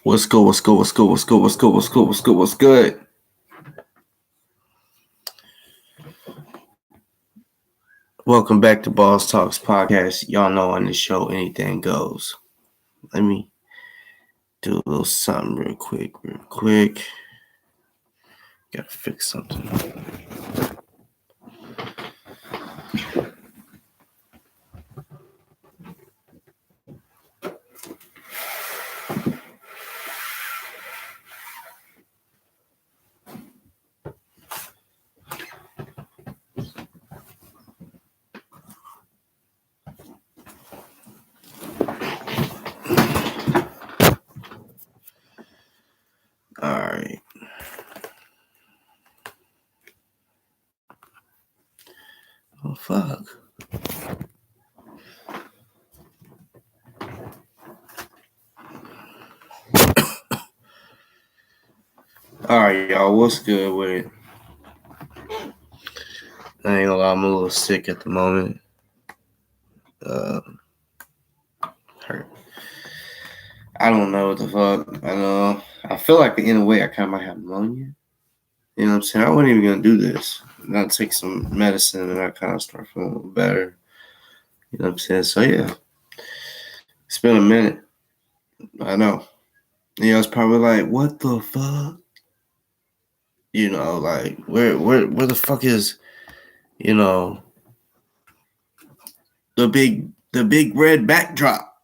What's good? What's good? What's good? What's good? What's good? What's good? What's good? What's good? Welcome back to Boss Talks Podcast. Y'all know on this show anything goes. Let me do a little something real quick. Gotta fix something. Alright. Oh, fuck. Alright, y'all. What's good with it? I ain't gonna lie, I'm a little sick at the moment. Hurt. I don't know what the fuck. I feel like in a way I kind of might have pneumonia. You know what I'm saying? I wasn't even gonna do this. I'll take some medicine and I kind of start feeling a little better. You know what I'm saying? So yeah, it's been a minute. I know. You know, it's probably like, what the fuck? You know, like where the fuck is, you know, the big red backdrop?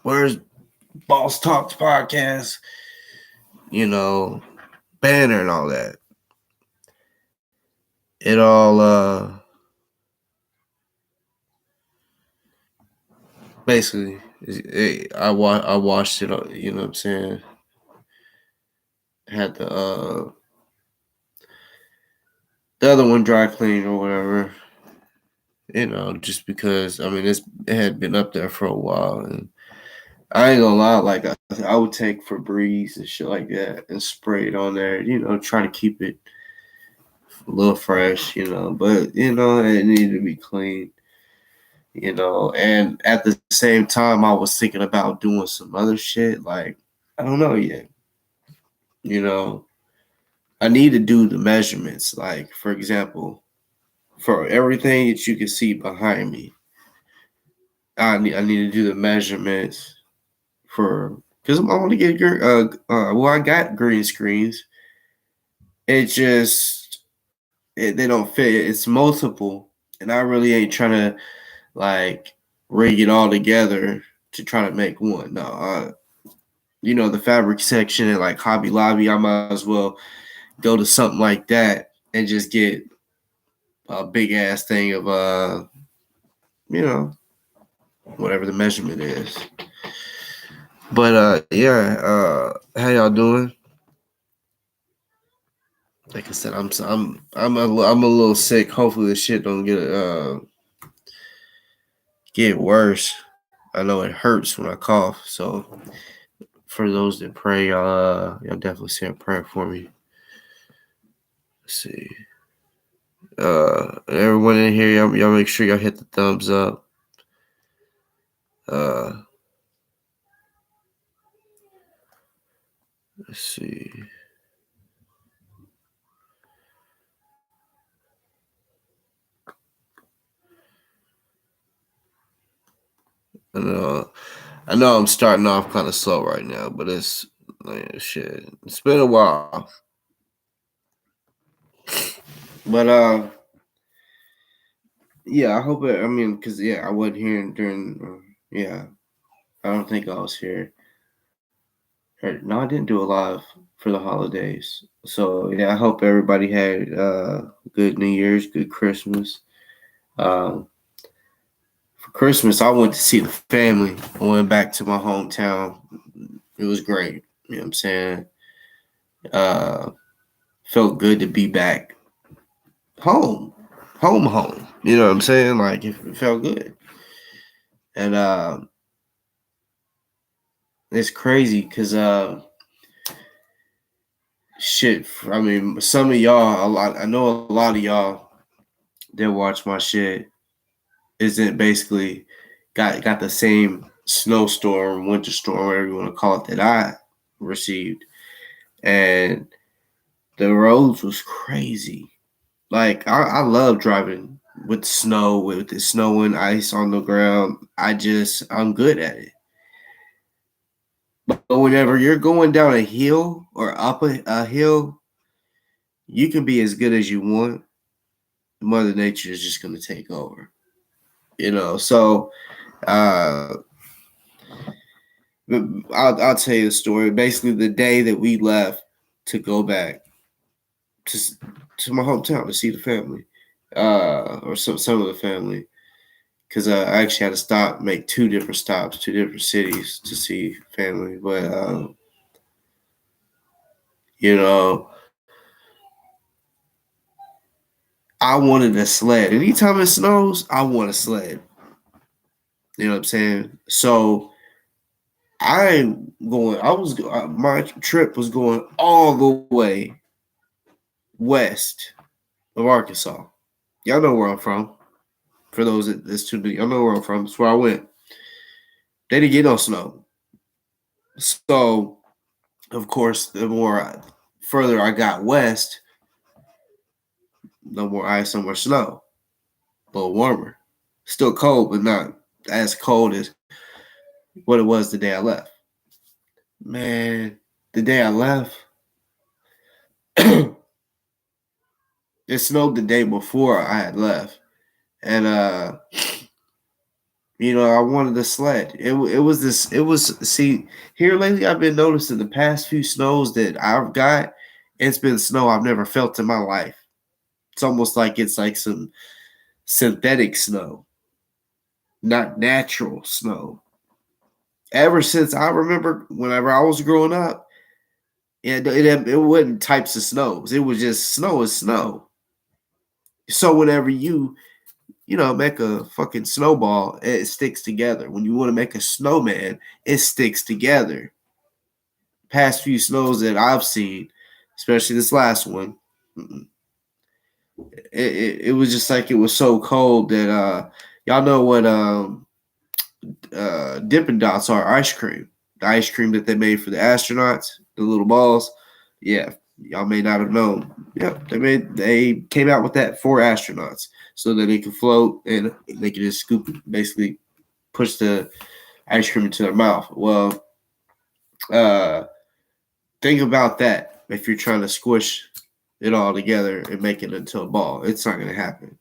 Where's Boss Talks Podcast? You know, banner and all that. It all basically I watched it, you know what I'm saying? Had the other one dry clean or whatever. You know, just because it had been up there for a while, and I ain't gonna lie, like I would take Febreze and shit like that and spray it on there, you know, try to keep it a little fresh, you know, but you know, it needed to be clean, you know, and at the same time I was thinking about doing some other shit, like I don't know yet. You know, I need to do the measurements, like for example, for everything that you can see behind me. I need to do the measurements for because I want to get well, I got green screens. It just they don't fit. It's multiple, and I really ain't trying to like rig it all together to try to make one. No, you know, the fabric section at like Hobby Lobby, I might as well go to something like that and just get a big ass thing of you know, whatever the measurement is. But yeah, how y'all doing? Like I said, I'm a little sick. Hopefully this shit don't get worse. I know it hurts when I cough. So for those that pray, y'all definitely say a prayer for me. Let's see. Everyone in here, y'all make sure y'all hit the thumbs up. Let's see. I know I'm starting off kind of slow right now, but it's like shit. It's been a while. But yeah, I hope it. I mean, cause yeah, I wasn't here during. Yeah, I don't think I was here. No, I didn't do a live for the holidays. So yeah, I hope everybody had good New Year's, good Christmas. For Christmas, I went to see the family. I went back to my hometown. It was great. You know what I'm saying? Uh, Felt good to be back home. Home. You know what I'm saying? Like it felt good. And it's crazy because shit. I mean, some of y'all, I know a lot of y'all that watch my shit isn't basically got the same snowstorm, winter storm, whatever you want to call it, that I received. And the roads was crazy. Like, I love driving with snow, with the snow and ice on the ground. I'm good at it. But whenever you're going down a hill or up a hill, you can be as good as you want. Mother Nature is just going to take over. So uh, I'll tell you a story. Basically, the day that we left to go back to my hometown to see the family, or some of the family, because I actually had to make 2 different stops, 2 different cities to see family. But you know, I wanted a sled. Anytime it snows, I want a sled. You know what I'm saying? So my trip was going all the way west of Arkansas. Y'all know where I'm from. For those that's too big, y'all know where I'm from. That's where I went. They didn't get no snow. So, of course, the more further I got west, no more ice, no more snow. A little warmer. Still cold, but not as cold as what it was the day I left. Man, the day I left, it snowed the day before I had left. And I wanted a sled. See, here lately I've been noticing the past few snows that I've got, it's been snow I've never felt in my life. It's almost like it's like some synthetic snow, not natural snow. Ever since I remember whenever I was growing up, it wasn't types of snows. It was just snow is snow. So whenever you make a fucking snowball, it sticks together. When you want to make a snowman, it sticks together. Past few snows that I've seen, especially this last one, it was just like it was so cold that y'all know what Dippin' Dots are, ice cream. The ice cream that they made for the astronauts, the little balls. Yeah, y'all may not have known. Yeah, they came out with that for astronauts so that they could float and they could just basically push the ice cream into their mouth. Well, think about that if you're trying to squish it all together and make it into a ball. It's not going to happen.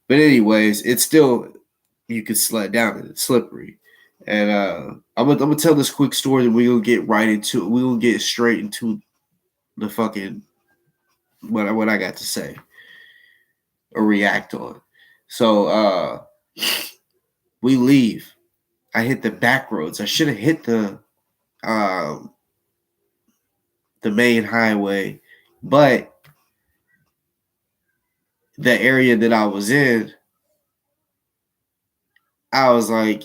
But anyways, it's still, you can slide down it. It's slippery. And I'm gonna tell this quick story and we're gonna get right into it. We're gonna get straight into the fucking what I got to say or react on. So we leave. I hit the back roads. I should have hit the main highway, but the area that I was in, I was like,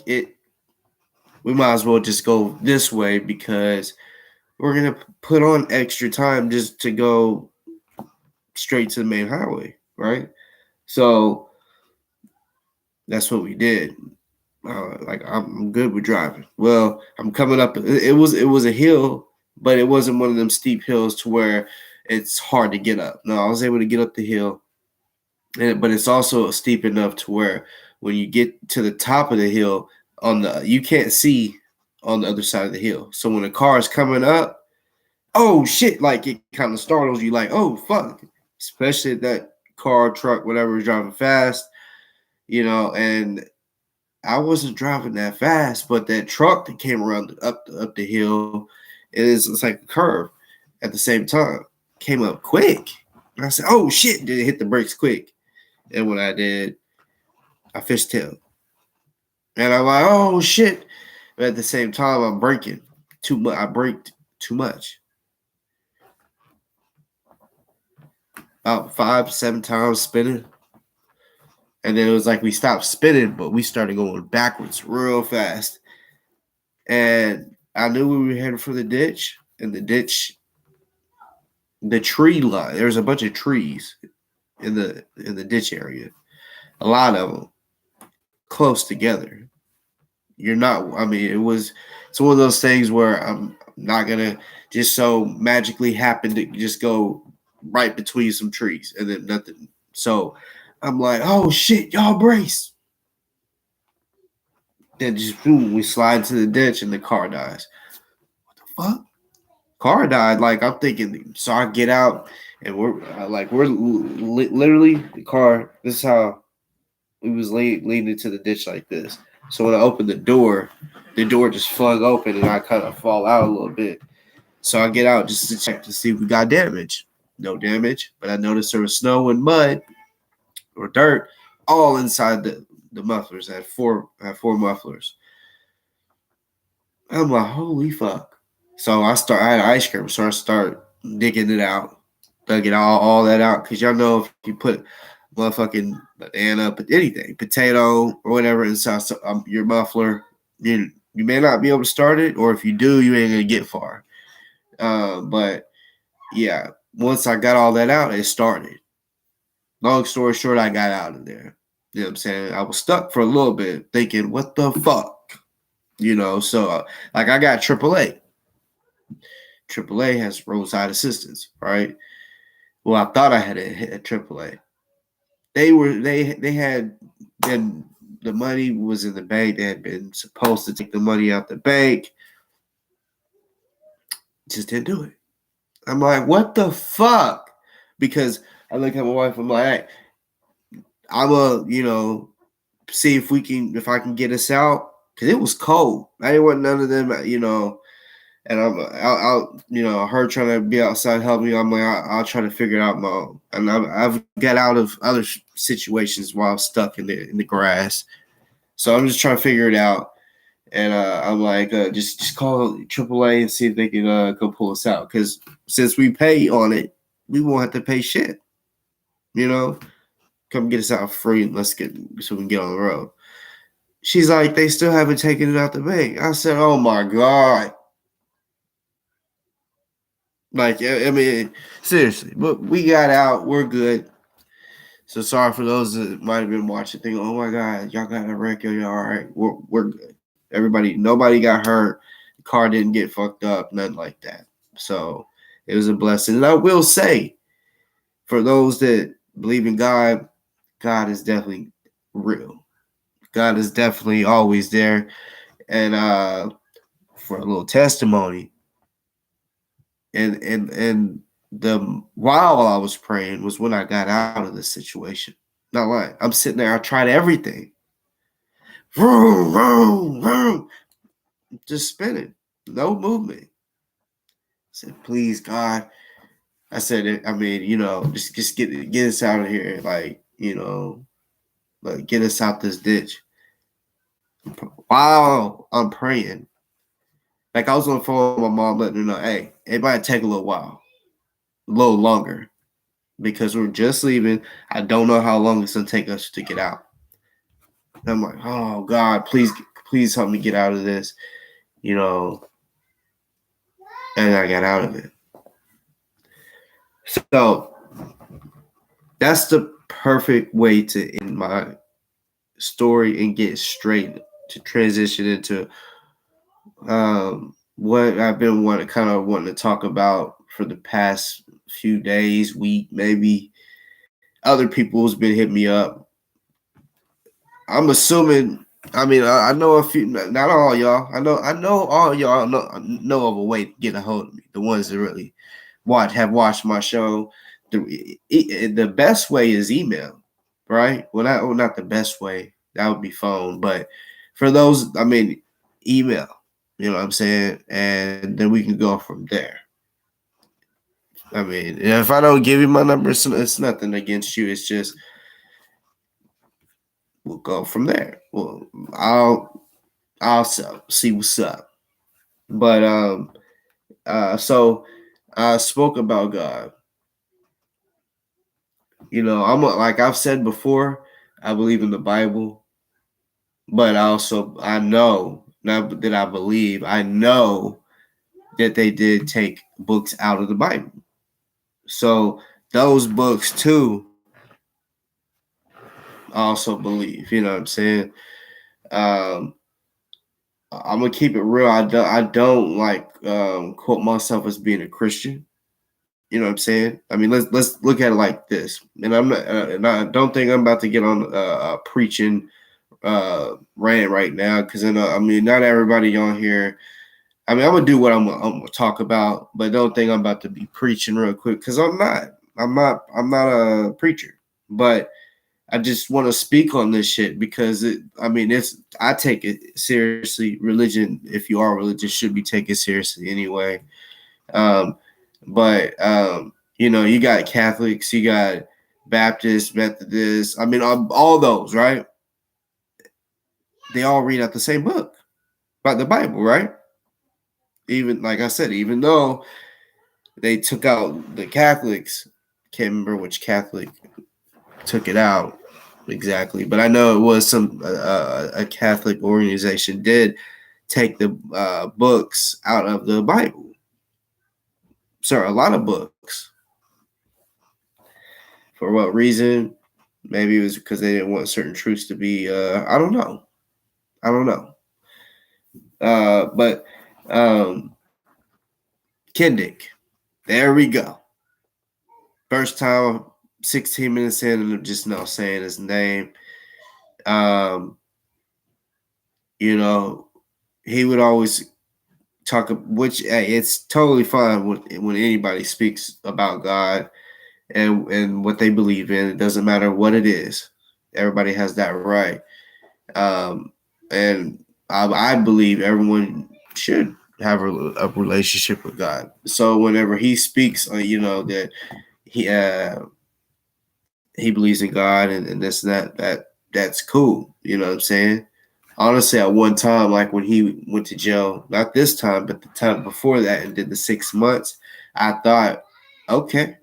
we might as well just go this way because we're gonna put on extra time just to go straight to the main highway, right? So that's what we did. Like, I'm good with driving. Well, I'm coming up. It was a hill, but it wasn't one of them steep hills to where it's hard to get up. No, I was able to get up the hill, but it's also steep enough to where when you get to the top of the hill, you can't see on the other side of the hill. So when a car is coming up, oh shit! Like, it kind of startles you. Like, oh fuck! Especially if that car, truck, whatever is driving fast, and I wasn't driving that fast, but that truck that came around up the hill, it's like a curve at the same time. Came up quick. And I said, oh shit, did it hit the brakes quick. And when I did, I fishtailed. And I'm like, oh shit. But at the same time, I'm braking too much. I braked too much. About 5-7 times spinning. And then it was like we stopped spinning, but we started going backwards real fast. And I knew we were headed for the ditch. And the ditch, the tree line, there's a bunch of trees in the ditch area. A lot of them close together. you're not. I mean, it's one of those things where I'm not gonna just so magically happen to just go right between some trees and then nothing. So I'm like, oh shit, y'all brace. Then just boom, we slide into the ditch and the car dies. What the fuck? Car died. Like I'm thinking, so I get out and we're literally the car. This is how we was leaning into the ditch like this. So when I opened the door just flung open and I kind of fall out a little bit. So I get out just to check to see if we got damage. No damage, but I noticed there was snow and mud or dirt all inside the mufflers. I had four mufflers. I'm like, holy fuck. So I had ice cream, so I start digging it out. Dug it all that out. Cause y'all know if you put motherfucking banana, but anything, potato or whatever inside your muffler, you may not be able to start it, or if you do, you ain't gonna get far. But yeah, once I got all that out, it started. Long story short, I got out of there. You know what I'm saying? I was stuck for a little bit, thinking, what the fuck? So like I got AAA. AAA has roadside assistance, right? Well, I thought I had a AAA. They had been the money was in the bank. They had been supposed to take the money out the bank. Just didn't do it. I'm like, what the fuck? Because I look at my wife. I'm like, hey, I'm see if I can get us out. Cause it was cold. I didn't want none of them, and I'm out, her trying to be outside helping me. I'm like, I'll try to figure it out my own. And I've got out of other situations while stuck in the grass. So I'm just trying to figure it out. And I'm like, just call AAA and see if they can come pull us out. Because since we pay on it, we won't have to pay shit. Come get us out free and so we can get on the road. She's like, they still haven't taken it out the bank. I said, oh my God. Like, I mean, seriously, but we got out. We're good. So sorry for those that might have been watching, thinking, oh my God, y'all got a wreck. Y'all all right. We're good. Nobody got hurt. The car didn't get fucked up. Nothing like that. So it was a blessing. And I will say, for those that believe in God, God is definitely real. God is definitely always there. And for a little testimony, and the while I was praying was when I got out of the situation. Not lying. I'm sitting there. I tried everything. Vroom, vroom, vroom. Just spinning. No movement. I said, please, God. I said, I mean, just get us out of here. Like, like get us out this ditch. While I'm praying, like I was on the phone with my mom, letting her know, hey, it might take a little while, a little longer, because we're just leaving. I don't know how long it's gonna take us to get out. And I'm like, oh God, please help me get out of this, And I got out of it. So that's the perfect way to end my story and get straight to transition into what I've been wanting to talk about for the past few days, week, maybe. Other people's been hitting me up. I'm assuming. I mean, I know a few, not all y'all. I know all y'all know of a way to get a hold of me. The ones that really have watched my show. The best way is email, right? Well, not the best way. That would be phone, but for those, I mean, email. You know what I'm saying? And then we can go from there. I mean, if I don't give you my number, it's nothing against you. It's just we'll go from there. Well, I'll see what's up. But so I spoke about God. Like I've said before, I believe in the Bible, but I know, not that I believe, I know that they did take books out of the Bible. So those books too, I also believe. You know what I'm saying? I'm gonna keep it real. I don't like quote myself as being a Christian. You know what I'm saying? I mean, let's look at it like this. And I'm not, and I don't think I'm about to get on preaching rant right now, because I mean, not everybody on here. I mean, I'm gonna do what I'm gonna talk about, but don't think I'm about to be preaching real quick, because I'm not. I'm not a preacher, but I just want to speak on this shit because I take it seriously. Religion, if you are religious, should be taken seriously anyway. Um, but you got Catholics, you got Baptists, Methodists. I mean, all those, right? They all read out the same book, about the Bible, right? Even like I said, even though they took out the Catholics, can't remember which Catholic took it out exactly, but I know it was a Catholic organization did take the books out of the Bible. Sir, a lot of books. For what reason? Maybe it was because they didn't want certain truths to be. I don't know. I don't know. But Kendick, there we go. First time, 16 minutes in, and I'm just not saying his name. Um, he would always talk, which hey, it's totally fine when anybody speaks about God and what they believe in. It doesn't matter what it is. Everybody has that right. And I believe everyone should have a relationship with God. So whenever he speaks, that he believes in God and this and that's cool. You know what I'm saying? Honestly, at one time, like when he went to jail, not this time, but the time before that, and did the 6 months, I thought, okay,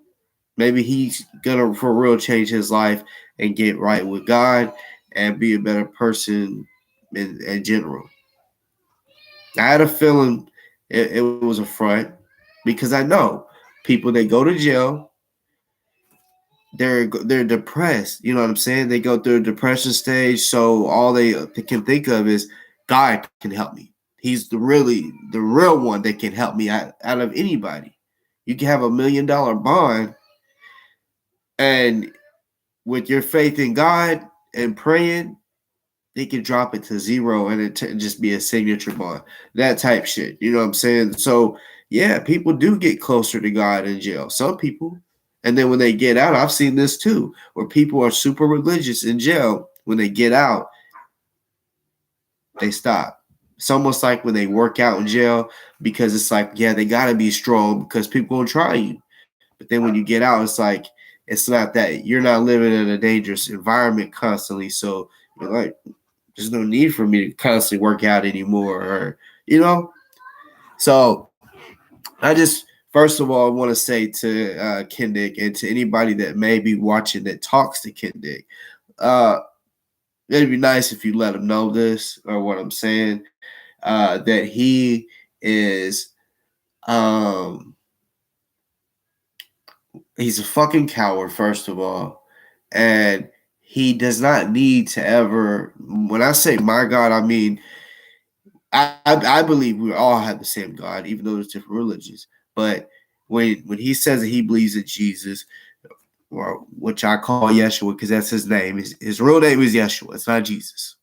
maybe he's gonna for real change his life and get right with God and be a better person in general. I had a feeling it was a front, because I know people that go to jail, they're depressed. You know what I'm saying? They go through a depression stage, so all they can think of is God can help me. He's the real one that can help me out of anybody. You can have $1 million bond, and with your faith in God and praying, they can drop it to zero and it just be a signature bond. That type shit. You know what I'm saying? So yeah, people do get closer to God in jail. Some people. And then when they get out, I've seen this too, where people are super religious in jail. When they get out, they stop. It's almost like when they work out in jail, because it's like, yeah, they gotta be strong because people gonna try you. But then when you get out, it's like, it's not that. You're not living in a dangerous environment constantly. So you're like, there's no need for me to constantly work out anymore, or. So I just, first of all, want to say to Kendick and to anybody that may be watching that talks to Kendick, it'd be nice if you let him know this, or what I'm saying, that he is, he's a fucking coward, first of all, and he does not need to ever. When I say my God, I mean, I believe we all have the same God, even though there's different religions. But when he says that he believes in Jesus, or which I call Yeshua because that's his name, his real name is Yeshua. It's not Jesus,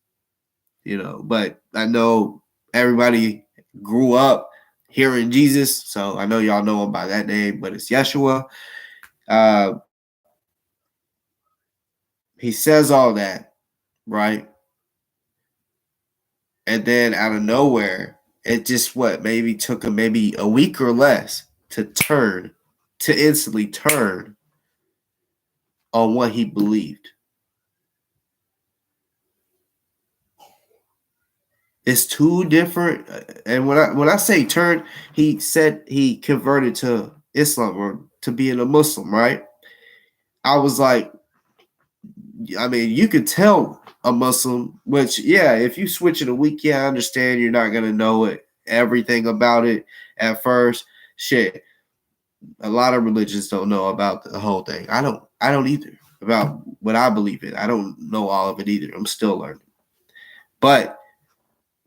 But I know everybody grew up hearing Jesus, so I know y'all know him by that name. But it's Yeshua. Uh, he says all that, right? And then out of nowhere, it just maybe took him maybe a week or less to instantly turn on what he believed. It's two different, and when I say turn, he said he converted to Islam or to being a Muslim, right? I was like, I mean, you could tell a Muslim, which yeah, if you switch in a week, yeah, I understand you're not gonna know everything about it at first. Shit, a lot of religions don't know about the whole thing. I don't either about what I believe in. I don't know all of it either. I'm still learning. But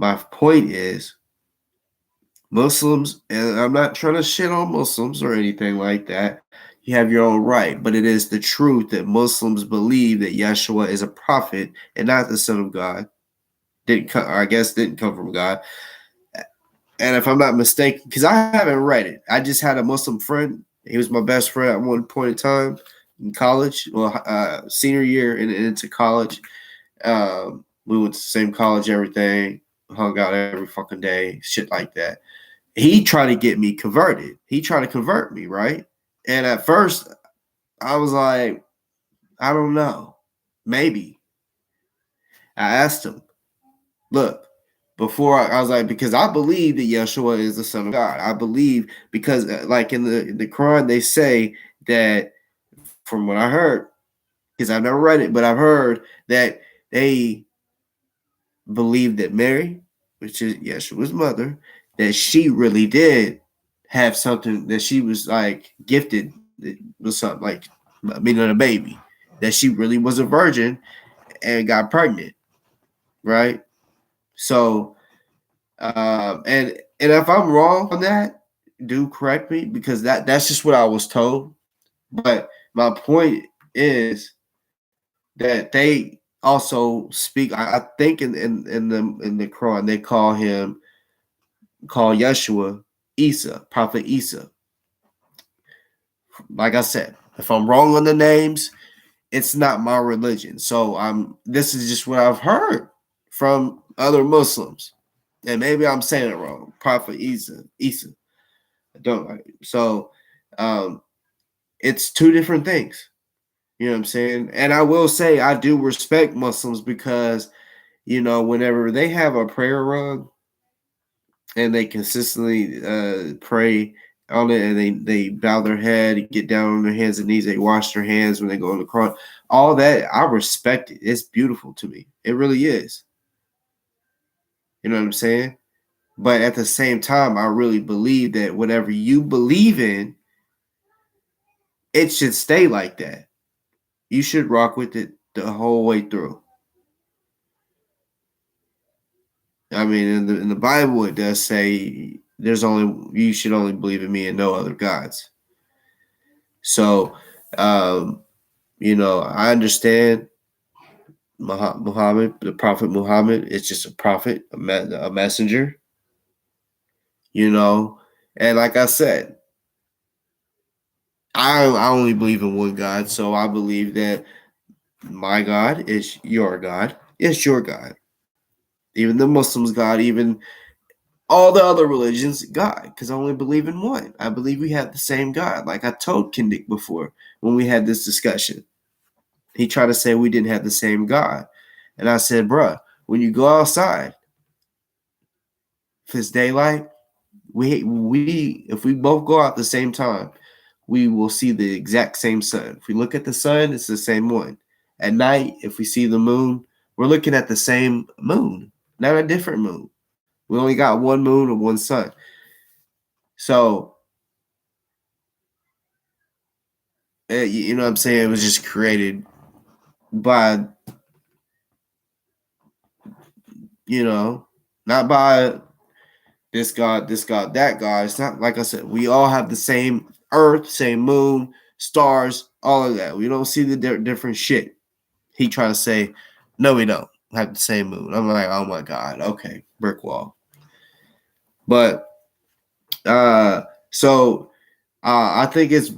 My point is, Muslims, and I'm not trying to shit on Muslims or anything like that. You have your own right, but it is the truth that Muslims believe that Yeshua is a prophet and not the Son of God. Didn't come from God. And if I'm not mistaken, because I haven't read it, I just had a Muslim friend. He was my best friend at one point in time in college, well, senior year and into college. We went to the same college, everything, hung out every fucking day, shit like that. He tried to get me converted. He tried to convert me, right? And at first, I was like, I don't know, maybe. I asked him, look, before I was like, because I believe that Yeshua is the Son of God. I believe because, like in the Quran, they say that, from what I heard, because I've never read it, but I've heard that they believe that Mary, which is Yeshua's mother, that she really did have something, that she was like gifted with something, like meaning a baby, that she really was a virgin and got pregnant, right? So, and if I'm wrong on that, do correct me, because that's just what I was told. But my point is that they also speak. I think in the Quran they call Yeshua Isa, Prophet Isa. Like I said, if I'm wrong on the names, it's not my religion. So this is just what I've heard from other Muslims. And maybe I'm saying it wrong. Prophet Isa. I don't. So it's two different things. You know what I'm saying? And I will say I do respect Muslims because, whenever they have a prayer run and they consistently pray on it, and they bow their head, get down on their hands and knees, they wash their hands when they go in the Quran, all that, I respect it. It's beautiful to me. It really is. You know what I'm saying? But at the same time, I really believe that whatever you believe in, it should stay like that. You should rock with it the whole way through. I mean, in the Bible, it does say you should only believe in me and no other gods. So, I understand Muhammad, the Prophet Muhammad, is just a prophet, a messenger. And like I said, I only believe in one God, so I believe that my God is your God. It's your God. Even the Muslims' God, even all the other religions, God, because I only believe in one. I believe we have the same God. Like I told Kendick before when we had this discussion. He tried to say we didn't have the same God. And I said, bruh, when you go outside, if it's daylight, if we both go out at the same time, we will see the exact same sun. If we look at the sun, it's the same one. At night, if we see the moon, we're looking at the same moon, not a different moon. We only got one moon and one sun. So, you know what I'm saying? It was just created by, not by this God, that God. It's not, like I said, we all have the same earth, same moon, stars, all of that. We don't see the different shit. He tried to say, no, we don't have the same moon. I'm like, oh my God, okay, brick wall. But I think it's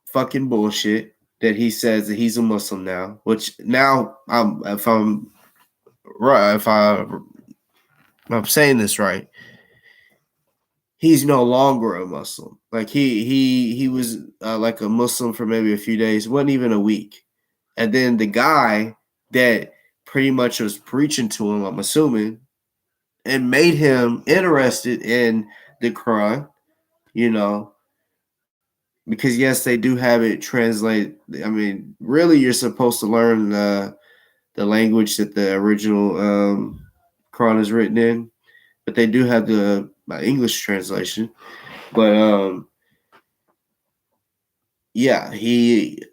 fucking bullshit that he says that he's a Muslim now. Which now, if I'm saying this right, he's no longer a Muslim. Like he was like a Muslim for maybe a few days, wasn't even a week, and then the guy that pretty much was preaching to him, I'm assuming, and made him interested in the Quran, because yes, they do have it translated. I mean, really, you're supposed to learn the language that the original Quran is written in, but they do have the English translation. But yeah, he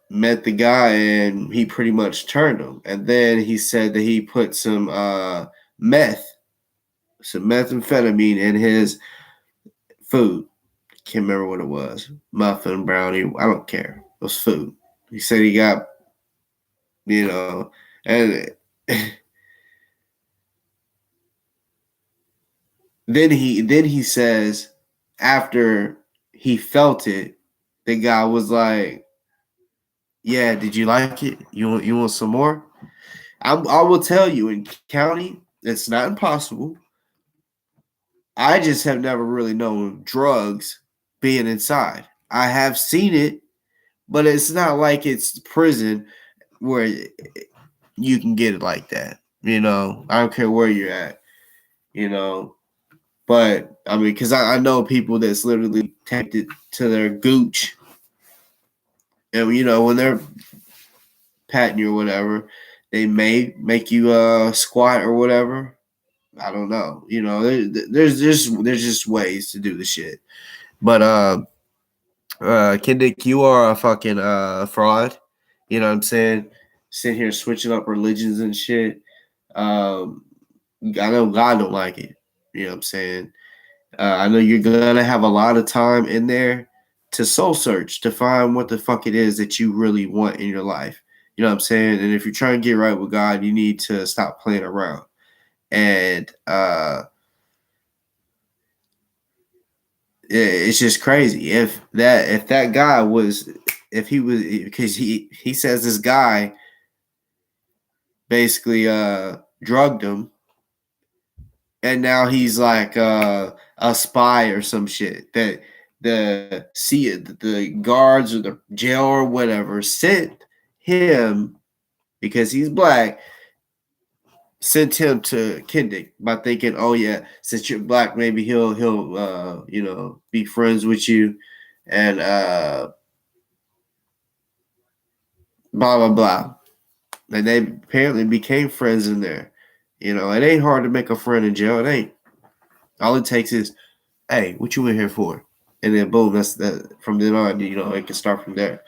met the guy and he pretty much turned him. And then he said that he put some meth some methamphetamine in his food. Can't remember what it was. Muffin, brownie, I don't care. It was food. He said he got, and then he says after he felt it, the guy was like, "Yeah, did you like it? You want some more?" I will tell you, in county, it's not impossible. I just have never really known drugs being inside. I have seen it, but it's not like it's prison where you can get it like that. I don't care where you're at. But I mean, because I know people that's literally taped it to their gooch, and when they're patting you or whatever, they may make you squat or whatever. I don't know. There's just ways to do the shit. But Kendick, you are a fucking fraud. You know what I'm saying? Sitting here switching up religions and shit. Um, I know God don't like it. You know what I'm saying? I know you're gonna have a lot of time in there to soul search to find what the fuck it is that you really want in your life. You know what I'm saying? And if you're trying to get right with God, you need to stop playing around. And it's just crazy if that guy was if he was because he says this guy basically drugged him, and now he's like a spy or some shit that the guards or the jail or whatever sent him because he's black, sent him to Kendick by thinking, oh yeah, since you're black, maybe he'll be friends with you, and blah blah blah. And they apparently became friends in there. It ain't hard to make a friend in jail. It ain't. All it takes is, hey, what you in here for? And then boom, that's that. From then on, it can start from there.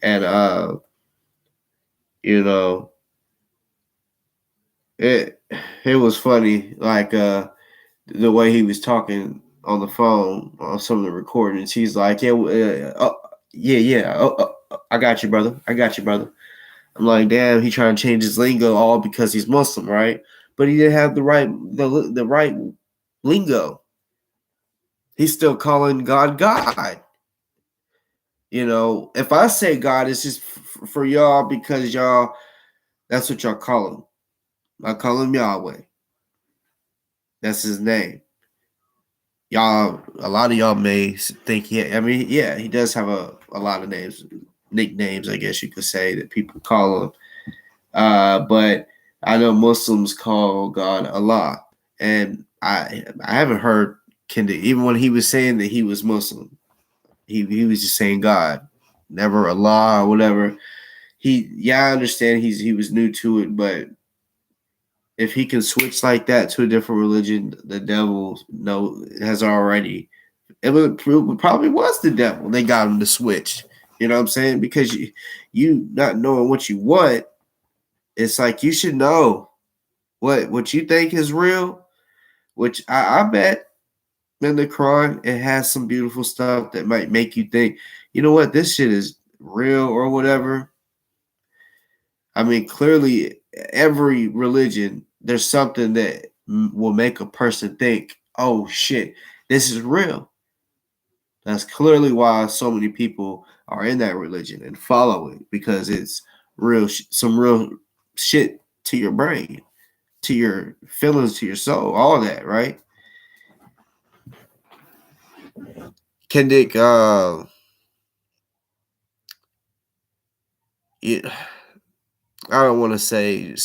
And you know, it it was funny, like the way he was talking on the phone on some of the recordings. He's like, yeah, yeah, I got you, brother. I got you, brother. I'm like, damn, he trying to change his lingo all because he's Muslim, right? But he didn't have the right lingo. He's still calling God God. If I say God, it's just for y'all because y'all, that's what y'all call him. I call him Yahweh. That's his name. Y'all, a lot of y'all may think he does have a lot of names, nicknames, I guess you could say, that people call him. But I know Muslims call God Allah, and I haven't heard Kendick, even when he was saying that he was Muslim, he was just saying God, never Allah or whatever. I understand he was new to it, but if he can switch like that to a different religion, the devil has already. It probably was the devil. They got him to switch. You know what I'm saying? Because you not knowing what you want, it's like you should know what you think is real, which I bet in the Quran it has some beautiful stuff that might make you think, you know what, this shit is real or whatever. I mean, clearly every religion there's something that will make a person think, oh shit, this is real. That's clearly why so many people are in that religion and follow it, because it's some real shit to your brain, to your feelings, to your soul, all that, right? Kendick, I don't want to say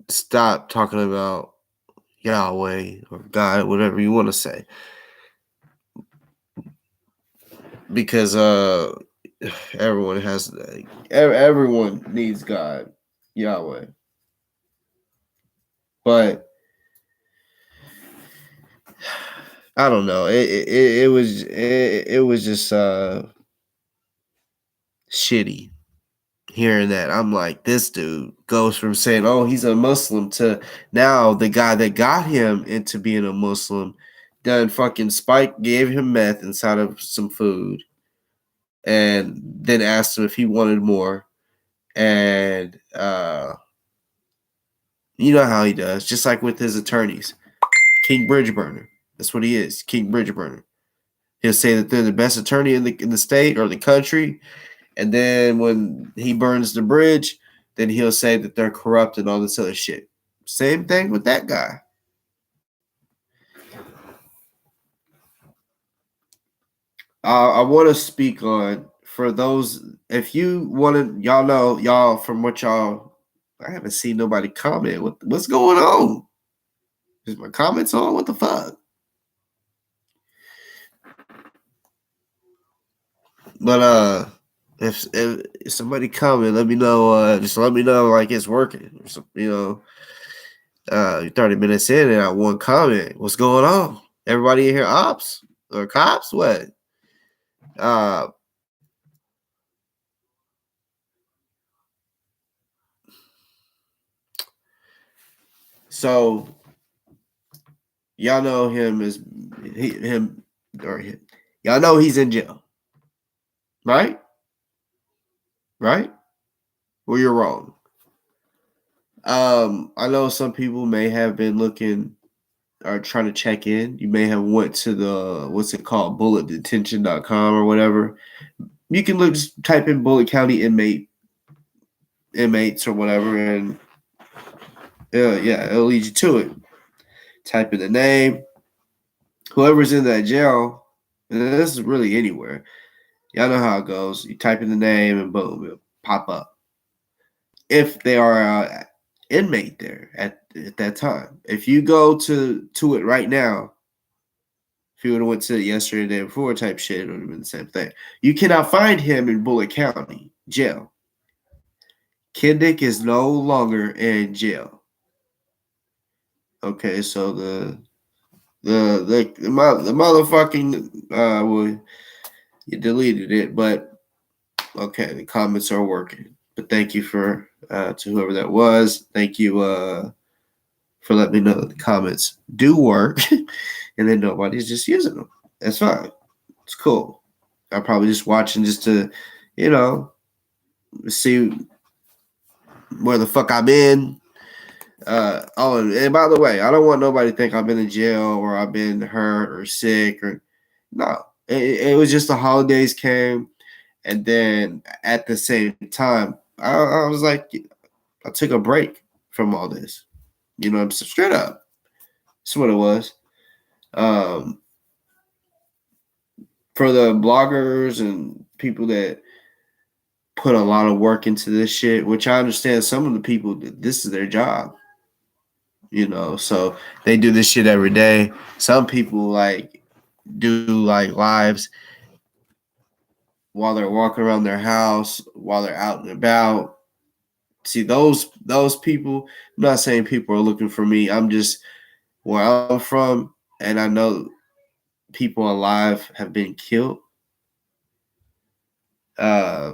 stop talking about Yahweh or God, whatever you want to say, because everyone needs God, Yahweh, but I don't know. It was just shitty. hearing that. I'm like, this dude goes from saying, oh, he's a Muslim to now the guy that got him into being a Muslim done fucking Spike gave him meth inside of some food and then asked him if he wanted more. And you know how he does, just like with his attorneys. King Bridge Burner. That's what he is, King Bridge Burner. He'll say that they're the best attorney in the state or the country, and then when he burns the bridge, then he'll say that they're corrupt and all this other shit. Same thing with that guy. I want to speak on for those. If you want to, y'all know, y'all from what y'all. I haven't seen nobody comment. What's going on? Is my comments on? What the fuck? But if somebody comment, let me know. Just let me know like it's working. Or some, 30 minutes in and I one comment. What's going on? Everybody in here ops or cops? What? Uh so y'all know him as him or him. Y'all know he's in jail. Right? Right? Well, you're wrong. I know some people may have been looking or trying to check in. You may have went to the what's it called, bulletdetention.com or whatever. You can look just type in Bullet County inmates or whatever, and yeah, it'll lead you to it. Type in the name, whoever's in that jail, and this is really anywhere. Y'all know how it goes. You type in the name, and boom, it'll pop up. If they are inmate there at that time, if you go to it right now, if you would have went to it yesterday, the day before type shit, it would have been the same thing. You cannot find him in Bullet County jail. Kendick is no longer in jail. Okay, so the motherfucking well, you deleted it, but okay, the comments are working. But thank you for to whoever that was. Thank you for letting me know that the comments do work, and then nobody's just using them. That's fine. It's cool. I'm probably just watching just to, you know, see where the fuck I'm in. And by the way, I don't want nobody to think I've been in jail or I've been hurt or sick or no. It was just the holidays came, and then at the same time, I was like, I took a break from all this. You know, I'm straight up. That's what it was. Um, for the bloggers and people that put a lot of work into this shit, which I understand some of the people, this is their job. You know, so they do this shit every day. Some people like do like lives while they're walking around their house, while they're out and about. See those people. I'm not saying people are looking for me. I'm just where I'm from, and I know people alive have been killed. Uh,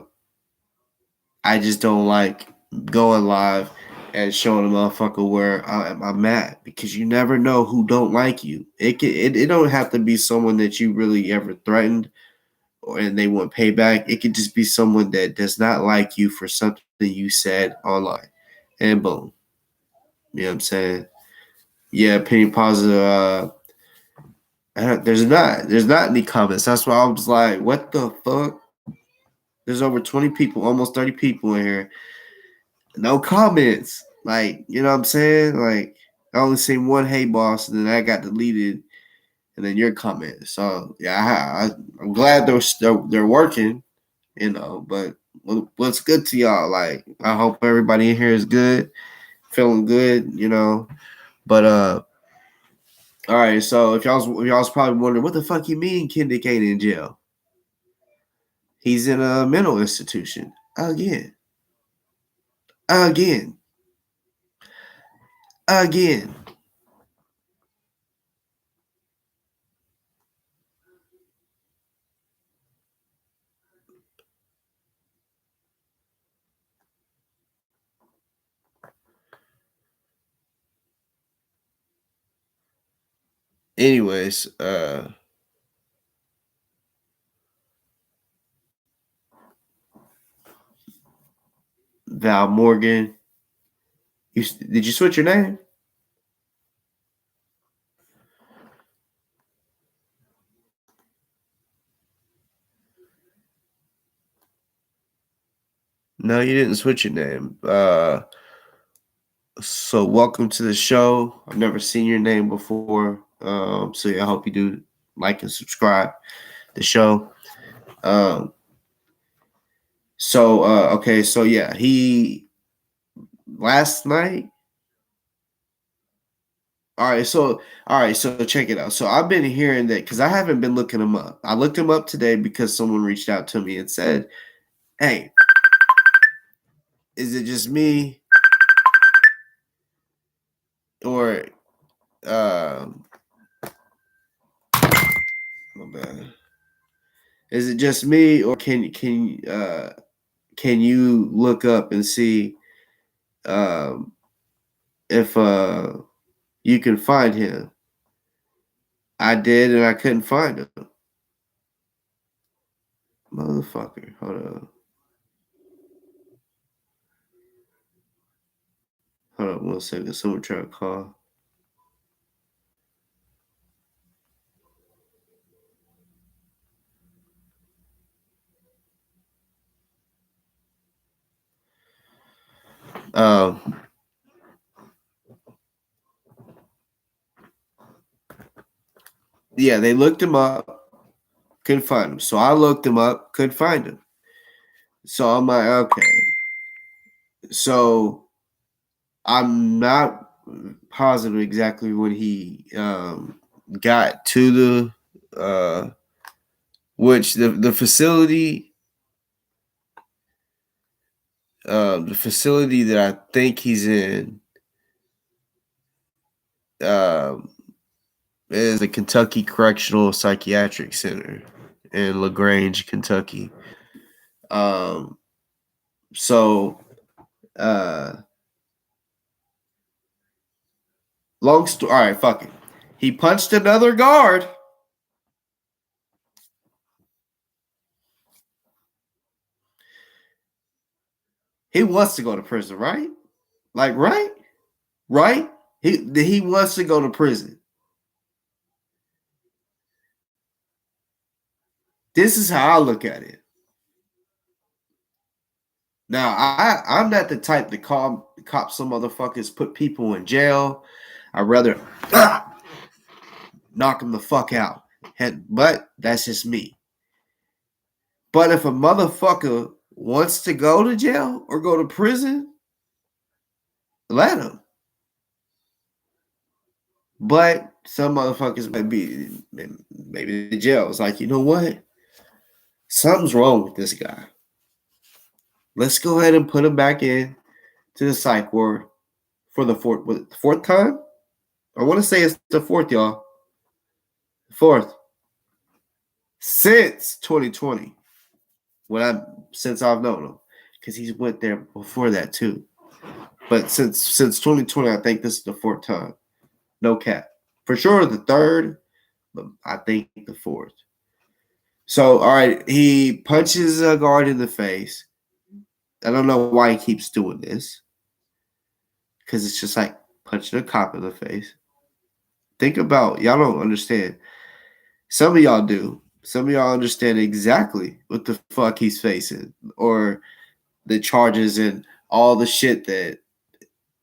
I just don't like going live and showing a motherfucker where I'm at, because you never know who don't like you. It don't have to be someone that you really ever threatened and they want payback. It could just be someone that does not like you for something you said online, and boom. You know what I'm saying? Yeah, opinion positive. There's not any comments. That's why I was like, what the fuck? There's over 20 people, almost 30 people in here. No comments. Like, you know what I'm saying? Like, I only seen one "Hey boss," and then I got deleted, and then your comment. So yeah, I'm glad they're working. You know, but what's good to y'all? Like, I hope everybody in here is good, feeling good. You know, but all right. So if y'all's probably wondering what the fuck you mean Kendick ain't in jail? He's in a mental institution again, again, again. anyways, Val Morgan. Did you switch your name? No, you didn't switch your name. So welcome to the show. I've never seen your name before. So yeah, I hope you do like and subscribe the show. Okay, so yeah, he last night. All right, so check it out. So I've been hearing that because I haven't been looking him up. I looked him up today because someone reached out to me and said, "Hey, is it just me or my bad? Is it just me or can you look up and see if you can find him?" I did, and I couldn't find him. Motherfucker, hold on. Hold on 1 second. Someone try to call. Um, yeah, they looked him up, couldn't find him. So I looked him up, couldn't find him. So I'm like, okay. So I'm not positive exactly when he got to which the facility that I think he's in um, is the Kentucky Correctional Psychiatric Center in LaGrange, Kentucky. Um, so, uh, long story. All right, fuck it. He punched another guard. He wants to go to prison, right? Like, right? He wants to go to prison. This is how I look at it. Now, I'm not the type to call cops some motherfuckers, put people in jail. I'd rather knock them the fuck out. But that's just me. But if a motherfucker wants to go to jail or go to prison, let him. But some motherfuckers might be maybe the jail. It's like, you know what? Something's wrong with this guy. Let's go ahead and put him back in to the psych ward for the fourth time. I want to say it's the fourth, y'all. Fourth since 2020. Since I've known him, because he's went there before that too. But since 2020, I think this is the fourth time. No cap. For sure the third, but I think the fourth. So, all right, he punches a guard in the face. I don't know why he keeps doing this. Because it's just like punching a cop in the face. Think about, y'all don't understand. Some of y'all do. Some of y'all understand exactly what the fuck he's facing or the charges and all the shit that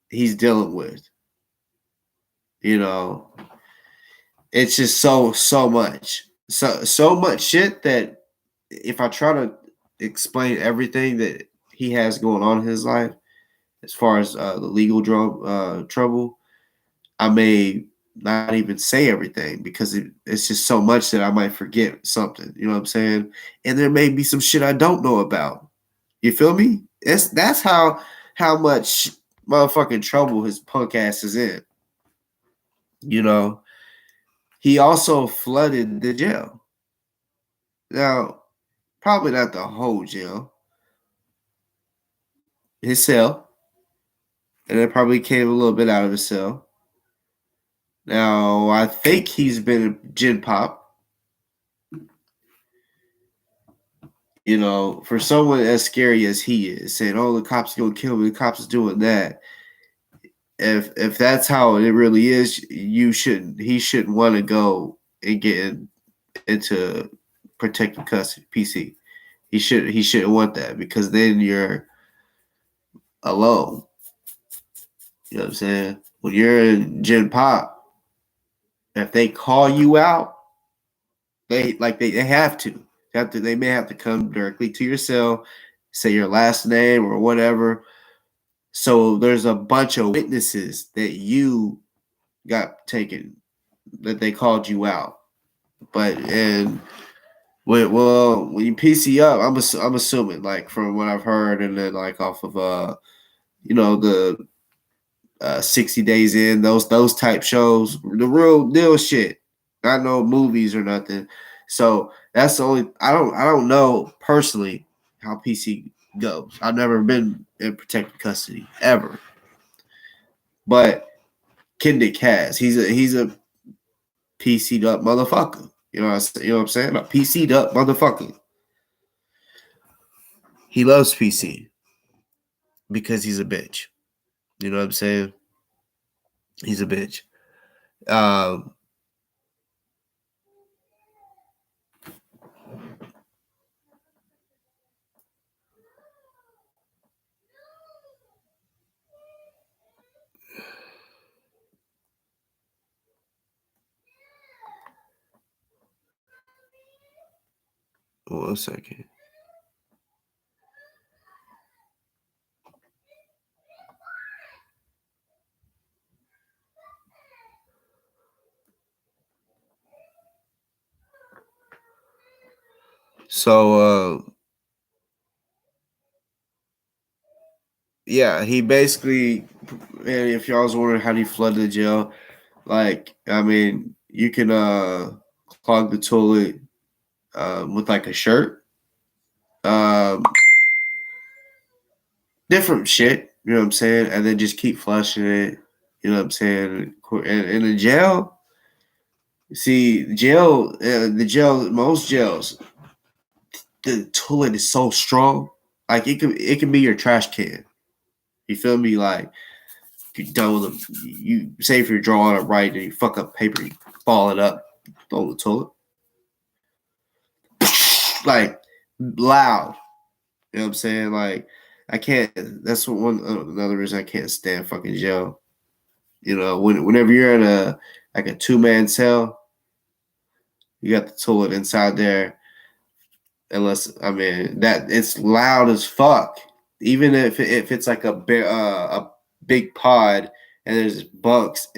he's dealing with. You know, it's just so much. So much shit that if I try to explain everything that he has going on in his life, as far as the legal trouble, I may not even say everything because it's just so much that I might forget something. You know what I'm saying? And there may be some shit I don't know about. You feel me? That's how much motherfucking trouble his punk ass is in. You know, he also flooded the jail. Now, probably not the whole jail, his cell, and it probably came a little bit out of his cell. Now, I think he's been a Gen Pop. You know, for someone as scary as he is, saying, "Oh, the cops are gonna kill me. The cops is doing that." If that's how it really is, you shouldn't. He shouldn't want to go and get into protective custody, PC. He shouldn't want that because then you're alone. You know what I'm saying? When you're in Gen Pop, if they call you out, they have to. They may have to come directly to your cell, say your last name or whatever. So there's a bunch of witnesses that you got taken that they called you out. But and when you PC up, I'm assuming like from what I've heard and then like off of the 60 Days In, those type shows, the real deal shit, not no movies or nothing. So that's the only I don't know personally how PC goes. I've never been in protective custody ever, but Kendick has. He's a PC'd up motherfucker. You know what I'm saying? A PC'd up motherfucker. He loves PC because he's a bitch. You know what I'm saying? He's a bitch. Um, one second. So yeah, he basically, and if y'all was wondering how he flooded the jail, like I mean, you can clog the toilet with like a shirt, um, different shit. You know what I'm saying? And then just keep flushing it. You know what I'm saying? And in the jail, see, most jails, the toilet is so strong. Like it can be your trash can. You feel me? Like you're done with them. You say if you're drawing it right and you fuck up paper, you ball it up, throw the toilet. Like loud. You know what I'm saying? Like I can't. That's another reason I can't stand fucking jail. You know, whenever you're in a 2-man cell, you got the toilet inside there. Unless I mean that it's loud as fuck. Even if it's like a big pod and there's bunks,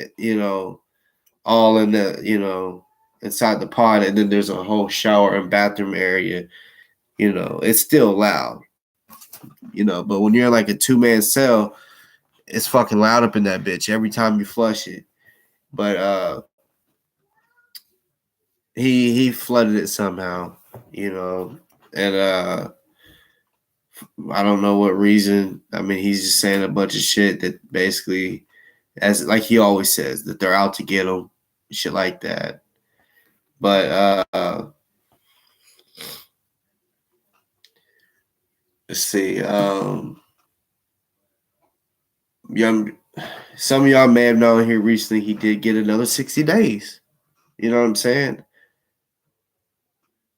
all in inside the pod, and then there's a whole shower and bathroom area. It's still loud. But when you're like a 2-man cell, it's fucking loud up in that bitch every time you flush it. But he flooded it somehow, and I don't know what reason. I mean, he's just saying a bunch of shit that basically, as like he always says, that they're out to get him, shit like that. But let's see. Young, some of y'all may have known here recently. He did get another 60 days. You know what I'm saying?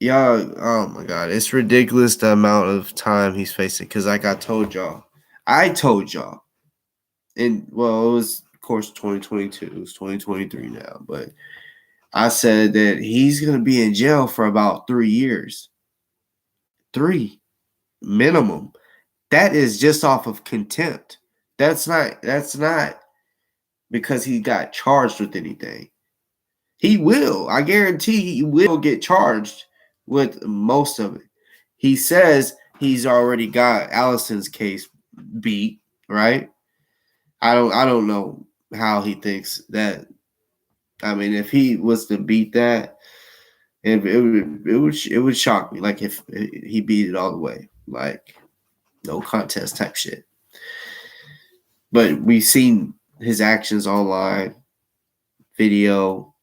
Y'all, oh my god, it's ridiculous the amount of time he's facing. Because like I told y'all, and well, it was of course 2022. It's 2023 now, but I said that he's gonna be in jail for about 3 years. 3 minimum. That is just off of contempt. That's not because he got charged with anything. He will. I guarantee he will get charged with most of it. He says he's already got Allison's case beat, right? I don't know how he thinks that. I mean, if he was to beat that, it would shock me. Like if he beat it all the way, like no contest type shit. But we've seen his actions online, video,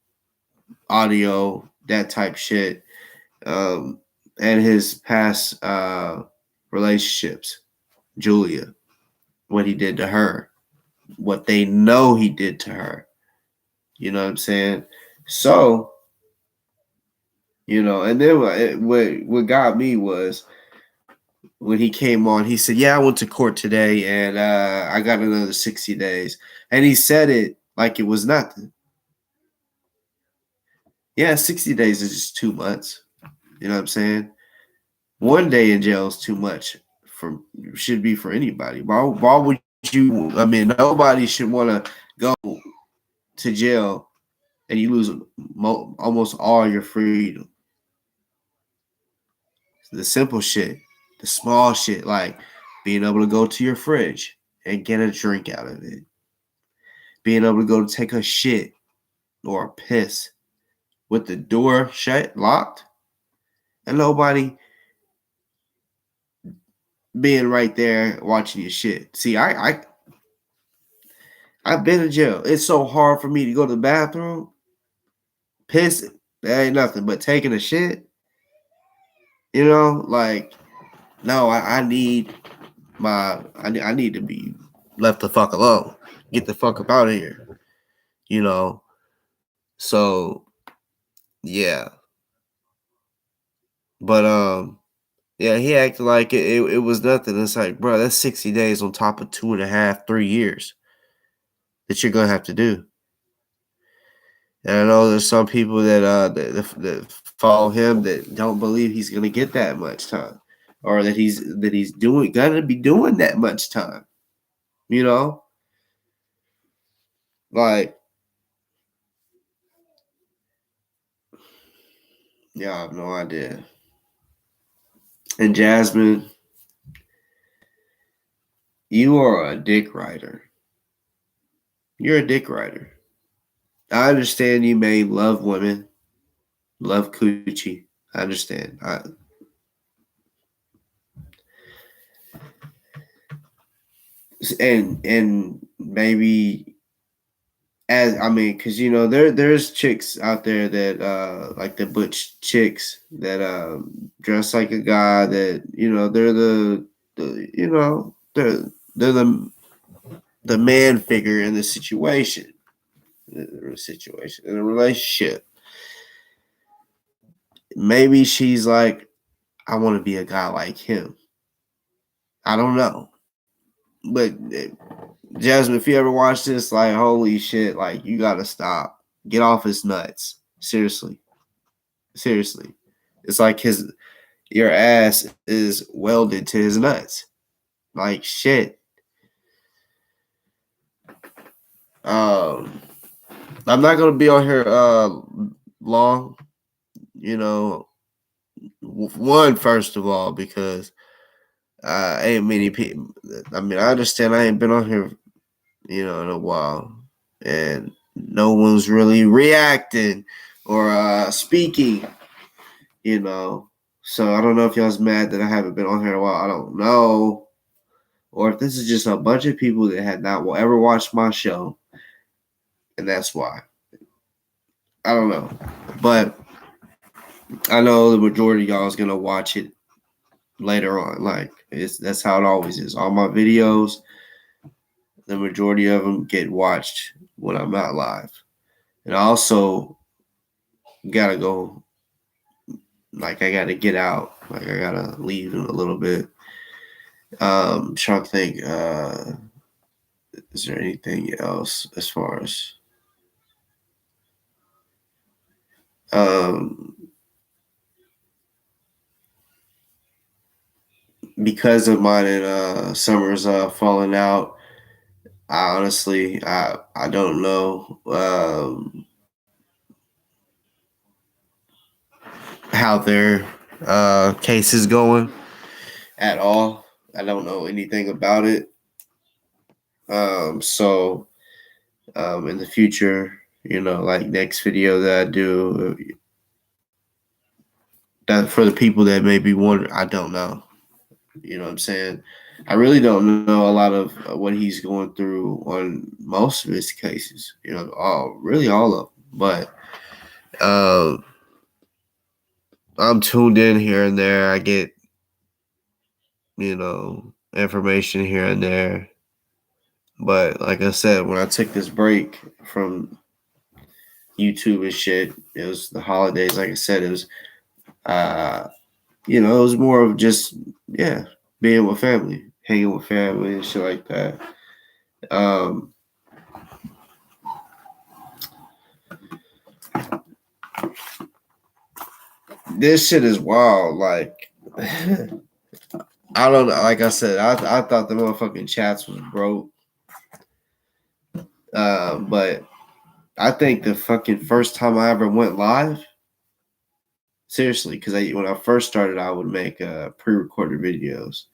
audio, that type shit, and his past relationships, Julia, what he did to her, what they know he did to her. You know what I'm saying? So, and then what got me was when he came on, he said, "Yeah, I went to court today, and I got another 60 days." And he said it like it was nothing. Yeah, 60 days is just 2 months. You know what I'm saying? 1 day in jail is too much should be for anybody. Why would you? I mean, nobody should want to go to jail and you lose almost all your freedom. The simple shit, the small shit, like being able to go to your fridge and get a drink out of it, being able to go take a shit or a piss with the door shut, locked, and nobody being right there watching your shit. See, I've been in jail. It's so hard for me to go to the bathroom, piss. That ain't nothing, but taking a shit, like, no, I need I need to be left the fuck alone. Get the fuck up out of here. So yeah. But yeah, he acted like it was nothing. It's like, bro, that's 60 days on top of 2.5, 3 years that you're gonna have to do. And I know there's some people that follow him that don't believe he's gonna get that much time, or that he's gonna be doing that much time. Like, yeah, I have no idea. And Jasmine, you are a dick rider. You're a dick rider. I understand you may love women, love coochie. I understand. And maybe because there's chicks out there that like the butch chicks that dress like a guy, that they're they're the man figure in the situation, in a relationship. Maybe she's like, I want to be a guy like him. I don't know, but Jasmine, if you ever watch this, like, holy shit, like, you gotta stop. Get off his nuts. Seriously. It's like your ass is welded to his nuts. Like, shit. I'm not gonna be on here long. One, first of all, because ain't many people. I mean, I understand I ain't been on here, in a while, and no one's really reacting or speaking. So I don't know if y'all's mad that I haven't been on here in a while. I don't know, or if this is just a bunch of people that had not ever watched my show, and that's why. I don't know, but I know the majority of y'all is gonna watch it later on. Like, that's how it always is. All my videos, the majority of them get watched when I'm not live. And I also gotta go, like, I gotta get out. Like, I gotta leave in a little bit. Trying to think, is there anything else as far as because of mine and Summer's falling out, I honestly I don't know how their case is going at all. I don't know anything about it. So in the future, like next video that I do, that for the people that may be wondering, I don't know. You know what I'm saying? I really don't know a lot of what he's going through on most of his cases. Really all of them. But I'm tuned in here and there. I get, information here and there. But like I said, when I took this break from YouTube and shit, it was the holidays. Like I said, it was, it was more of just, being with family, hanging with family and shit like that. This shit is wild. Like, I don't know. Like I said, I thought the motherfucking chats was broke. But I think the fucking first time I ever went live, seriously, because when I first started, I would make pre-recorded videos.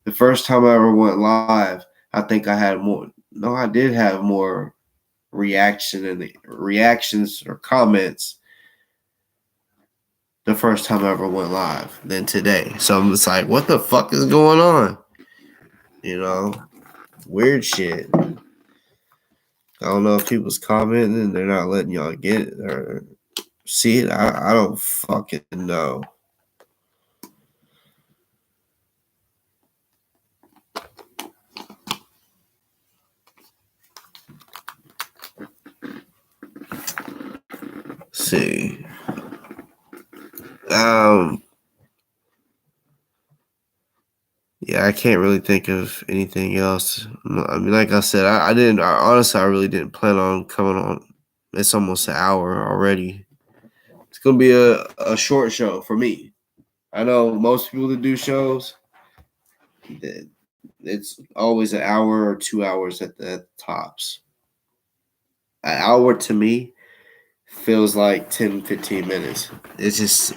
The first time I ever went live, I think I had more. No, I did have more reactions or comments the first time I ever went live than today. So I'm just like, what the fuck is going on? Weird shit. I don't know if people's commenting and they're not letting y'all get it or see it. I don't fucking know. See. Yeah, I can't really think of anything else. I mean, like I said, I didn't. Honestly, I really didn't plan on coming on. It's almost an hour already. It's gonna be a short show for me. I know most people that do shows, it's always an hour or 2 hours at the tops. An hour to me feels like 10, 15 minutes. It's just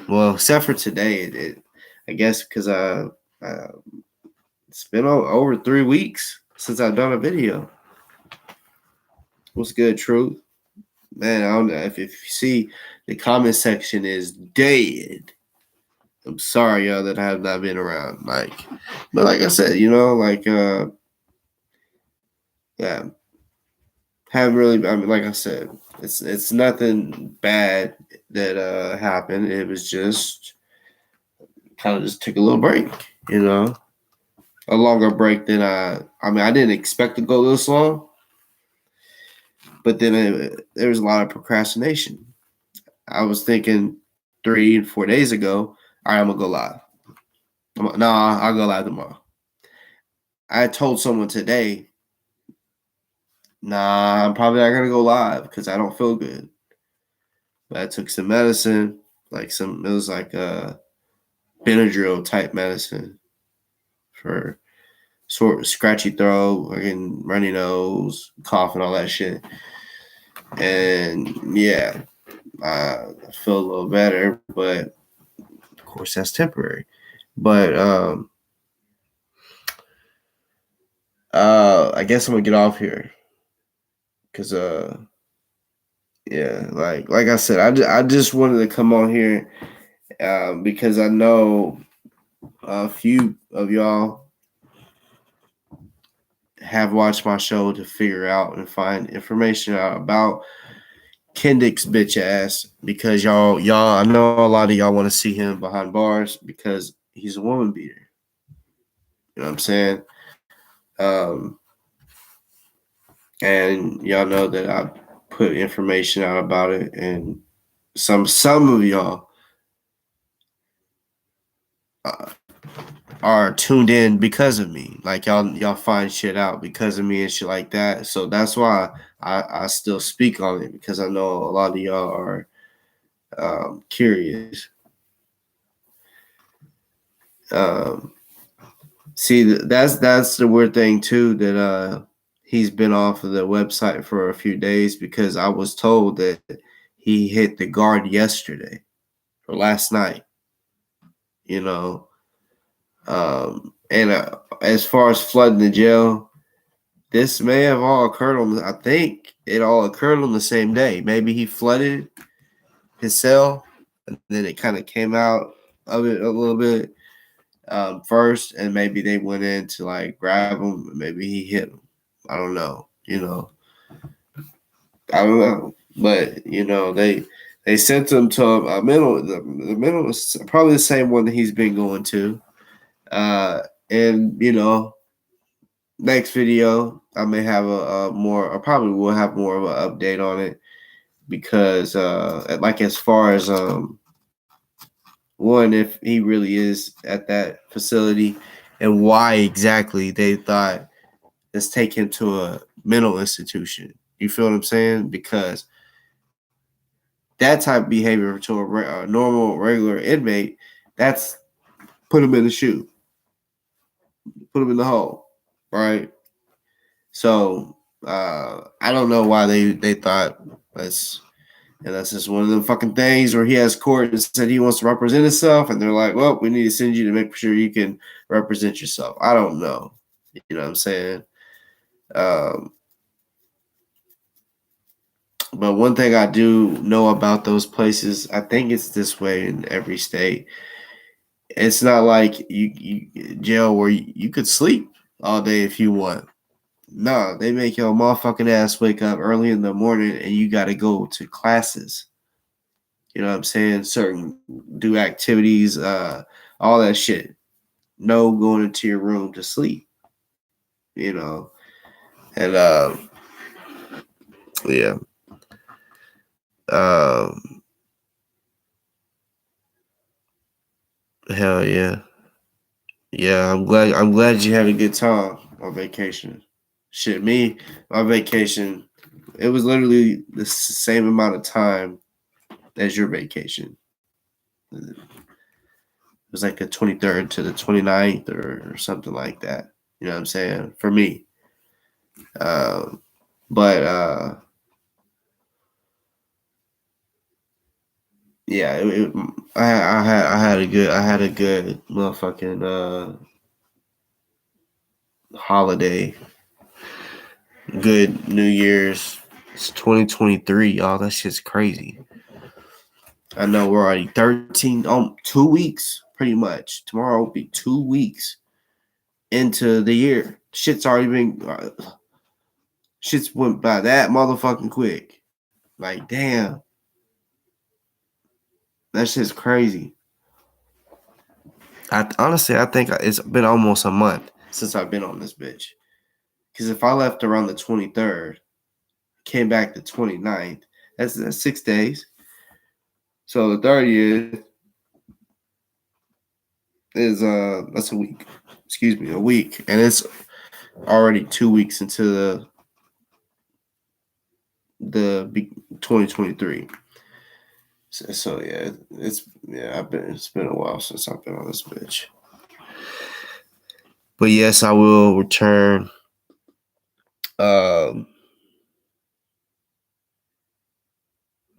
well, except for today, I guess because it's been over 3 weeks since I've done a video. What's good, Truth? Man, I don't know if you see the comment section is dead. I'm sorry, y'all, that I have not been around. But like I said, yeah, haven't really. I mean, like I said, it's nothing bad that happened. It was just kind of just took a little break, a longer break than I mean, I didn't expect to go this long, but then there was a lot of procrastination. I was thinking 3 and 4 days ago, all right, I'm gonna go live. Nah, I'll go live tomorrow. I told someone today, nah, I'm probably not gonna go live because I don't feel good. But I took some medicine, it was like a Benadryl type medicine for sort of scratchy throat, again, runny nose, cough, and all that shit. And yeah, I feel a little better, but of course that's temporary. But I guess I'm gonna get off here because yeah, like I said, I just wanted to come on here because I know a few of y'all have watched my show to figure out and find information out about Kendick's bitch ass because y'all I know a lot of y'all want to see him behind bars because he's a woman beater. You know what I'm saying? And y'all know that I put information out about it, and some of y'all are tuned in because of me. Like y'all find shit out because of me and shit like that. So that's why I still speak on it because I know a lot of y'all are curious. See, that's the weird thing too that he's been off of the website for a few days because I was told that he hit the guard yesterday or last night. And as far as flooding the jail, this may have all occurred I think it all occurred on the same day. Maybe he flooded his cell and then it kind of came out of it a little bit. first, and maybe they went in to like grab him. Maybe he hit him. I don't know. I don't know. But they sent him to a mental. The mental is probably the same one that he's been going to. And next video I may have a more. I probably will have more of an update on it because like as far as one, if he really is at that facility, and why exactly they thought let's take him to a mental institution. You feel what I'm saying? Because that type of behavior to a normal, regular inmate, that's put him in the shoe, put him in the hole, right? So I don't know why they thought that's just one of the fucking things where he has court and said he wants to represent himself, and they're like, well, we need to send you to make sure you can represent yourself. I don't know. You know what I'm saying? Um, but one thing I do know about those places, I think it's this way in every state. It's not like you jail where you could sleep all day if you want. No, they make your motherfucking ass wake up early in the morning and you got to go to classes. You know what I'm saying? Certain do activities, all that shit. No going into your room to sleep. You know, and yeah, um, hell yeah, yeah. I'm glad you had a good time on vacation. Shit, me, my vacation, it was literally the same amount of time as your vacation. It was like the 23rd to the 29th or something like that. You know what I'm saying? For me. Um, but yeah, I had a good motherfucking holiday, good New Year's. It's 2023, y'all. That shit's crazy. I know we're already 13, 2 weeks, pretty much. Tomorrow will be 2 weeks into the year. Shit's went by that motherfucking quick. Like, damn, that shit's crazy. I think it's been almost a month since I've been on this bitch. Because if I left around the 23rd, came back the 29th, that's 6 days. So the 30th is that's a week. Excuse me, a week, and it's already 2 weeks into the 2023. So yeah, it's been a while since I've been on this bitch. But yes, I will return.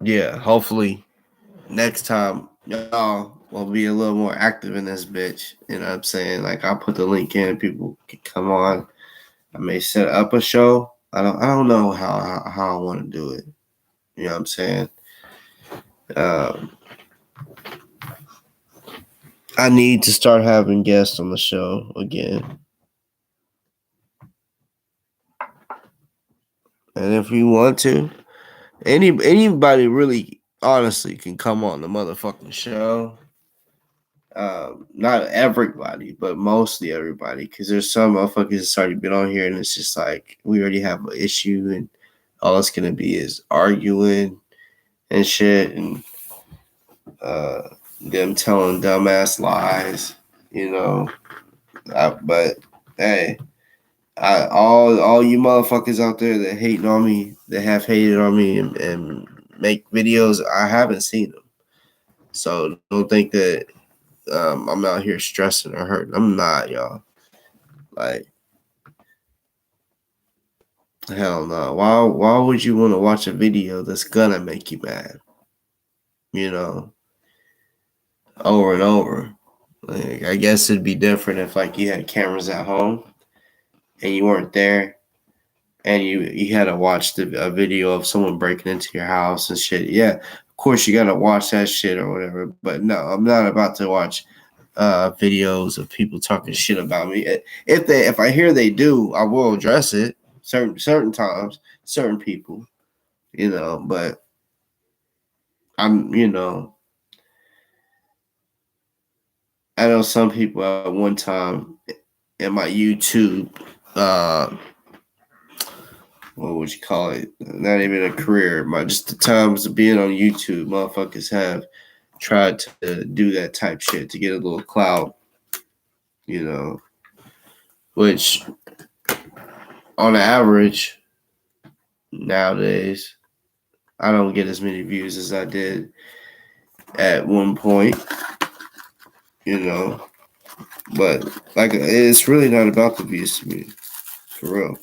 Yeah, hopefully next time y'all will be a little more active in this bitch. You know what I'm saying? Like I'll put the link in, people can come on. I may set up a show. I don't know how I want to do it. You know what I'm saying? Um, I need to start having guests on the show again. And if you want to, anybody really honestly can come on the motherfucking show. Not everybody, but mostly everybody, because there's some motherfuckers that's already been on here, and it's just like we already have an issue, and all it's gonna be is arguing and shit, and them telling dumbass lies, you know. But hey, all you motherfuckers out there that hating on me, that have hated on me and make videos, I haven't seen them. So don't think that I'm out here stressing or hurting. I'm not, y'all. Like, hell no. Why would you want to watch a video that's gonna make you mad? You know, over and over. Like, I guess it'd be different if like you had cameras at home and you weren't there and you had to watch a video of someone breaking into your house and shit. Yeah, of course you gotta watch that shit or whatever. But no, I'm not about to watch videos of people talking shit about me. If I hear they do, I will address it certain times, certain people, but I'm, I know some people at one time in my YouTube, what would you call it? Not even a career, just the times of being on YouTube, motherfuckers have tried to do that type shit to get a little clout, which on average nowadays, I don't get as many views as I did at one point, but like it's really not about the views to me, for real.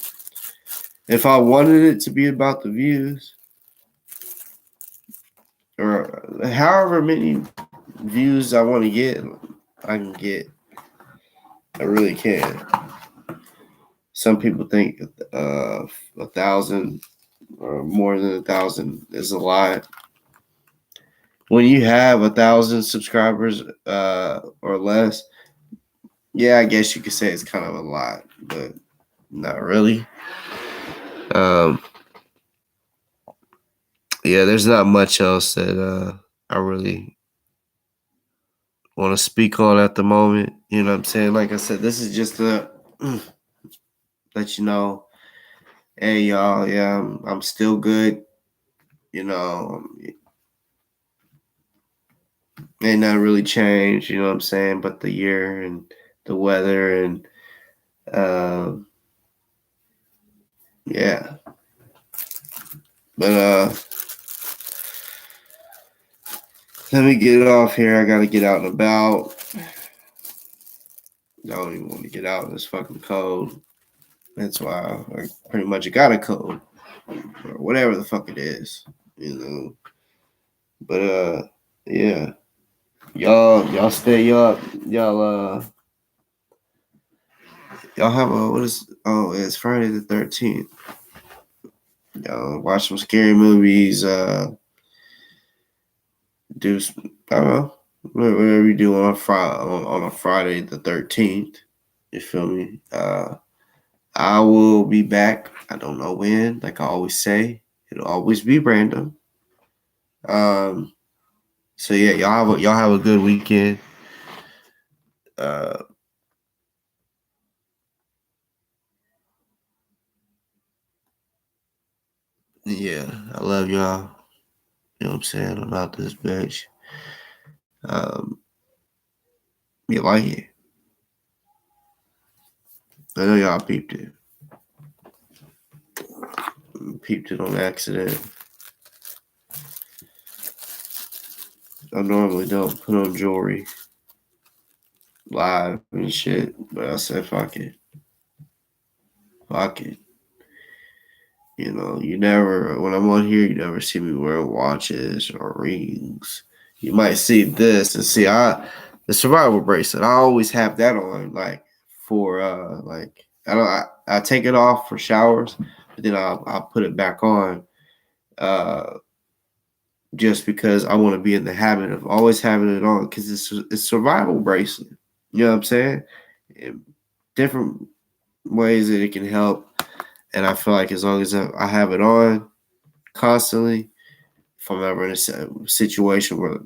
If I wanted it to be about the views, or however many views I want to get, I can get. I really can. Some people think 1,000 or more than 1,000 is a lot. When you have 1,000 subscribers or less, yeah, I guess you could say it's kind of a lot, but not really. Yeah, there's not much else that I really want to speak on at the moment. You know what I'm saying? Like I said, this is just to let you know, hey, y'all, yeah, I'm still good. Ain't nothing really changed, you know what I'm saying, but the year and the weather and yeah. But let me get it off here. I gotta get out and about. I don't even want to get out in this fucking cold. That's why I pretty much got a cold. Or whatever the fuck it is. But yeah. Y'all stay up. Y'all have it's Friday the 13th. Y'all watch some scary movies, do I don't know, whatever you do on a Friday the 13th. You feel me? I will be back. I don't know when. Like I always say, it'll always be random. So yeah, y'all have a good weekend. Yeah, I love y'all. You know what I'm saying? I'm out this bitch. You like it? I know y'all peeped it. Peeped it on accident. I normally don't put on jewelry live and shit, but I said fuck it. Fuck it. You never, when I'm on here, you never see me wearing watches or rings. You might see this and see the survival bracelet. I always have that on, like for I take it off for showers, but then I'll put it back on, just because I want to be in the habit of always having it on, because it's survival bracelet. You know what I'm saying? In different ways that it can help. And I feel like as long as I have it on constantly, if I'm ever in a situation where, I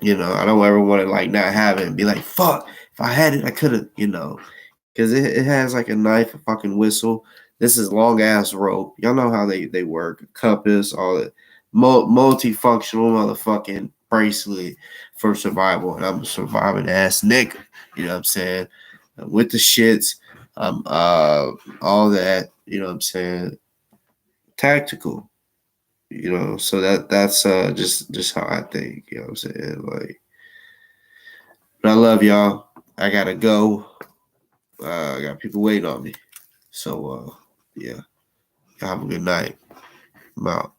don't ever want to like not have it and be like, fuck, if I had it, I could have, because it has like a knife, a fucking whistle. This is long ass rope. Y'all know how they work. Compass, all that. Multifunctional motherfucking bracelet for survival. And I'm a surviving ass nigga. You know what I'm saying? With the shits, all that, you know what I'm saying? Tactical, so that's just how I think, you know what I'm saying? Like, but I love y'all. I gotta go. I got people waiting on me. So yeah. Y'all have a good night. I'm out.